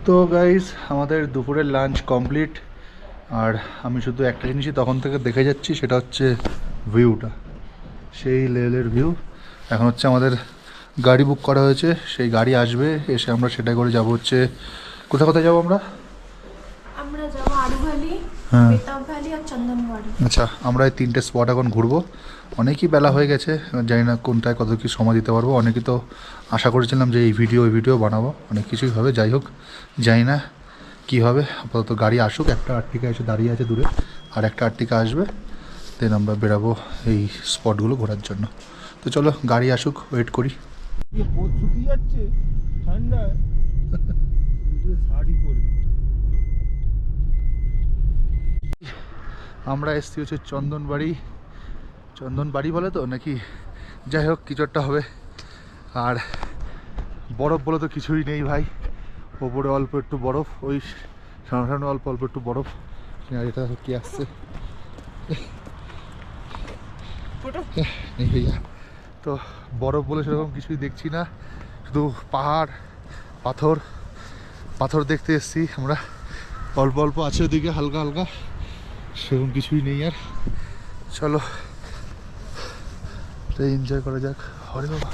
তো গাইস আমাদের দুপুরের লাঞ্চ কমপ্লিট। আর আমি শুধু একটা জিনিসই তখন থেকে দেখে যাচ্ছি, সেটা হচ্ছে ভিউটা, সেই লেভেলের ভিউ। এখন হচ্ছে আমাদের গাড়ি বুক করা হয়েছে, সেই গাড়ি আসবে, এসে আমরা সেটা করে যাব হচ্ছে কোথায় কোথায় যাবো আমরা। আমরা যাব আরু ভ্যালি, হ্যাঁ বেতাব ভ্যালি আর চন্দনবাড়ি। আচ্ছা, আমরা এই 3টে স্পট এখন ঘুরবো। অনেকই বেলা হয়ে গেছে, জানি না কোনটায় কত কি সময় দিতে পারবো। অনেকেই তো আশা করেছিলাম যে এই ভিডিও বানাবো, অনেক কিছুই হবে। যাই হোক, জানি না কী হবে। আপাতত গাড়ি আসুক, একটা আর্টিকা এসে দাঁড়িয়ে আছে দূরে, আর একটা আর্টিকা আসবে, দেন আমরা বেরাবো এই স্পটগুলো ঘোরার জন্য। তো চলো গাড়ি আসুক, ওয়েট করি। শুকিয়ে যাচ্ছে ঠান্ডায় শাড়ি পরে। আমরা এসছি হচ্ছে চন্দনবাড়ি বলে তো নাকি, যাই হোক কিছু একটা হবে। আর বরফ বলে তো কিছুই নেই ভাই, ওপরে অল্প একটু বরফ, ওই সামনে সামনে অল্প অল্প একটু বরফ। আর এটা কি আসছে এই ভাইয়া, তো বরফ বলে সেরকম কিছুই দেখছি না, শুধু পাহাড়, পাথর দেখতে এসছি আমরা। অল্প অল্প আছে ওদিকে হালকা হালকা, সেরকম কিছুই নেই। আর চলো এনজয় করা যাক। হরে বাবা।